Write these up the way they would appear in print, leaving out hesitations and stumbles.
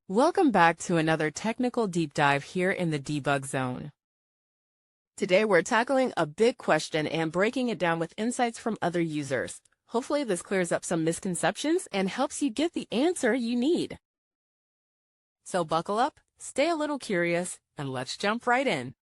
Welcome back to another technical deep dive here in the debug zone. Today we're tackling a big question and breaking it down with insights from other users. Hopefully this clears up some misconceptions and helps you get the answer you need. So buckle up, stay a little curious, and let's jump right in.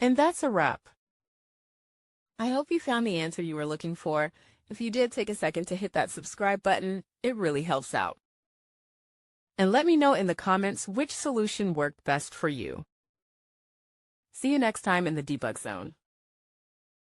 And that's a wrap. I hope you found the answer you were looking for. If you did, take a second to hit that subscribe button. It really helps out. And let me know in the comments which solution worked best for you. See you next time in the debug zone.